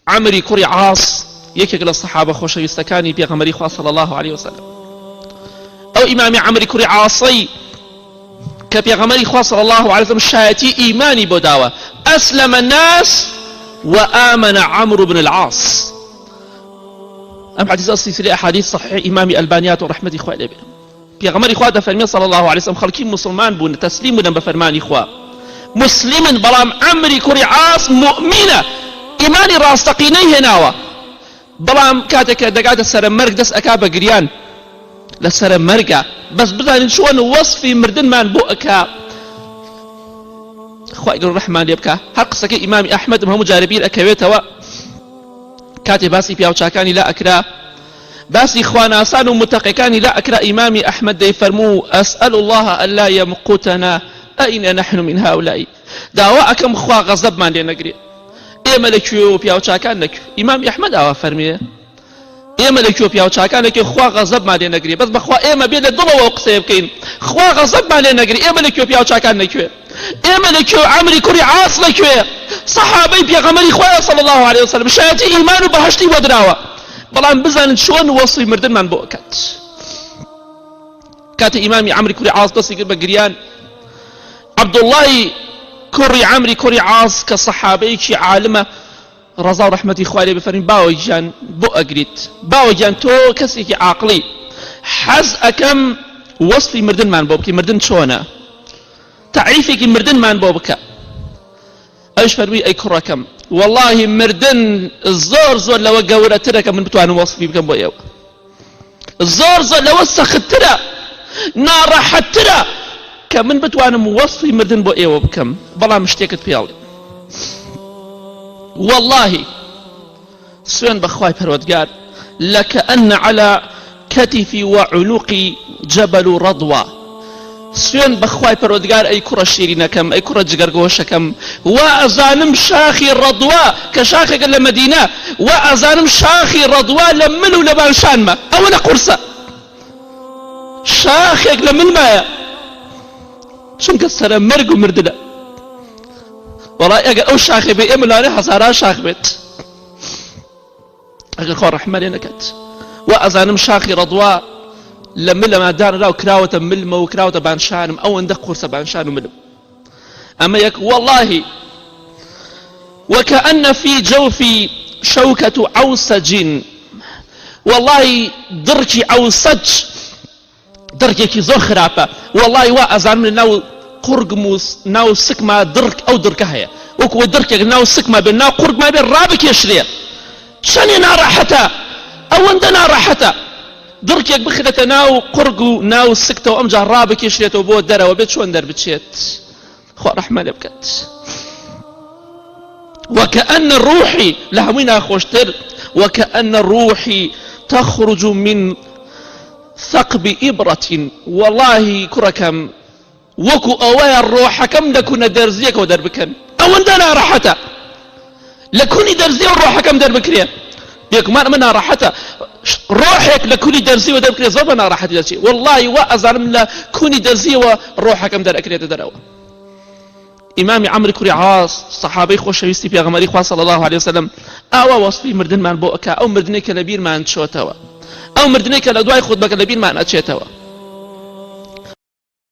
عمری کوڕی عاص یەکێک لە سەحابە خۆشەویستەکانی پێغەمبەری خوا صلی الله عليه وسلم. ئەو ئیمامی عمری کوڕی عاصی کە پێغەمبەری خوا صلی الله عليه وسلم شایەتی ئیمانی بۆ داوە، ئەسلەمە الناس وآمن عمرو بن العاص. ئەم حەدیثە سلسلەی ئەحادیث صحیح ئیمامی ئەلبانیات و ڕەحمەتی خوا لێ بێ. پێغەمبەری خوا دەفەرمێ صلی الله عليه وسلم خەڵکی مسلمان بوون تەسلیم بوون بە فەرمانی خوا، مسلمن بەڵام عمری کوڕی عاص مؤمنە، ئیمانی ڕاستەقینەی هێناوە، بەڵام کاتێک دەگاتە سەر مەرگ دەست ئەکا بە گریان لەسەر مەرگە. بەس بزانین چۆن وەصفی مردنمان بۆ ئەکا، خوای گەورە ڕەحمان لێ بکە. هەر قسەکەی ئیمامی ئەحمەد هەموو جارە بیر ئەکەوێتەوە کاتێ باسی پیاوچاکانی لا ئەکرا، باسی خواناسان و متەقیەکانی لا ئەکرا، ئیمامی ئەحمەد دەیفەرموو ئەسئەل الله ئەلا یەمقوتەنا ئەئینە نەحن من هاولائی. داوا ئەکەم خوا غەزەبمان لێ نەگرێ، ئێمە لەکوێ و پیاوچاکان لەکوێ؟ ئیمامی ئەحمەد ئاوا فەرمیێ ئێمە لەکوێ پیاوچاکان لەکوێ؟ خوا غەزەبمان لێ نەگرێ، بەس بەخوا ئێمە بێ لە دڵەوە قسەی بکەین، خوا غەزەبمان لێ نەگرێ، ئێمە لەکوێ پیاوچاکان لەکوێ؟ ئێمە لەکوێ عەمری کوڕی عاص لەکوێ؟ سەحابەی پێغەمبەری خوا صلی الله عليه وسلم شایەتی ئیمان و بەهەشتی بۆ دراوە، بەڵام بزانن چۆن وەصفی مردنمان بۆ ئەکات. کاتە ئیمامی عەمری کوڕی عاص دەستی کرد بە گریان، عەبدوڵڵای کوڕی عەمری کوڕی عاص کە سەحابەیەکی عالمە ڕەزا و ڕەحمەتی خوا لێ بفەرمێ باوەی گیان بۆ ئەگریت، باوەی گیان تۆ کەسێکی عاقڵی، حەز ئەکەم وەصفی مردنمان بۆ بکەی، مردن چۆنە، تعریفێکی مردنمان بۆ بکە. ئەوش فەرمی ئەی کوڕەکەم والله مردن زۆر زۆر لەوە گەورەترە کە من بتوانم وەصفی بکەم بۆ ئێوە، زۆر زۆر لەوە سەختترە ناڕەحەتترە کە من بتوانم وەصفی مردن بۆ ئێوە بکەم، بەڵام شتێکت پێڵێ والله سوێن بەخوای پەروەردگار لەکەئەنە عەلا کەتیفی وعنوقی جەبەل ڕەضوا، سوێن بەخوای پەروەردگار ئەی کوڕە شیرینەکەم، ئەی کوڕە جگەرگۆشەکەم، وا ئەزانم شاخی ڕەضوا کە شاخێکە لە مەدینە، وا ئەزانم شاخی ڕەضوا لە من و لە بانشانمە، ئەوە لە قورسە شاخێک لە منمایە، چونکە سەرە مەرگ و مردنە. وەڵای ئەگەر ئەو شاخێ بێ ئێمە لارێ هەزاران شاخ بێت، ئەگەر خوا ڕەحمە لێ نەکات. وا ئەزانم شاخی ڕەضوا لە ملمە دانرا و کراوەتە ملمە و کراوەتە بانشانم، ئەوەندە قورسە بانشان و ملم. ئەمە یەک والله وكأن في جوفي شوكة عوسج، والله دركي عوسج دركي زۆر خراپە، والله وا ئەزانم لە ناو قورگم و ناو سکما درک ئەو درکە هەیە، وەکوە درکێک ناو سکما بێ ناو قورگما بێ ڕابکێشرێ، چەندێ ناڕەحەتە، ئەوەندە ناڕەحەتە درکێک بخرێتە ناو قورگ و ناو سکتەوە ئەمجا ڕابکێشرێتەوە بۆ دەرەوە بێت چۆن دەربچێت، خوا ڕەحمە لێ بکات. وكأن روحي لهمووی ناخۆشتر وكأن روحي تخرج من ثقب إبرة، والله کوڕەکەم وەکو ئەوەیە ڕۆحەکەم لە کوونە دەرزیەکەوە دەربکەن، ئەوەندە ناڕەحەتە لە کوونی دەرزیەوە ڕۆحەکەم دەربکرێ، بێگومان ئەمە ناڕەحەتە، ڕۆحێک لە کوونی دەرزیەوە دەربکرێ زۆر بە ناڕەحەتی دەچێت، والله وا ئەزانم لە کوونی دەرزیەوە ڕۆحەکەم دەرئەکرێتە دەرەوە. ئیمامی عەمری کوڕی عاص سەحابەی خۆشەویستی پێغەمبەری خوا صلی الله عليه وسلم ئاوا وەصفی مردنمان بۆ ئەکا، ئەو مردنەی کە لە بیرمان چۆتەوە، ئەو مردنەی کە لە دوای خودبەکە لە بیرمان ئەچێتەوە.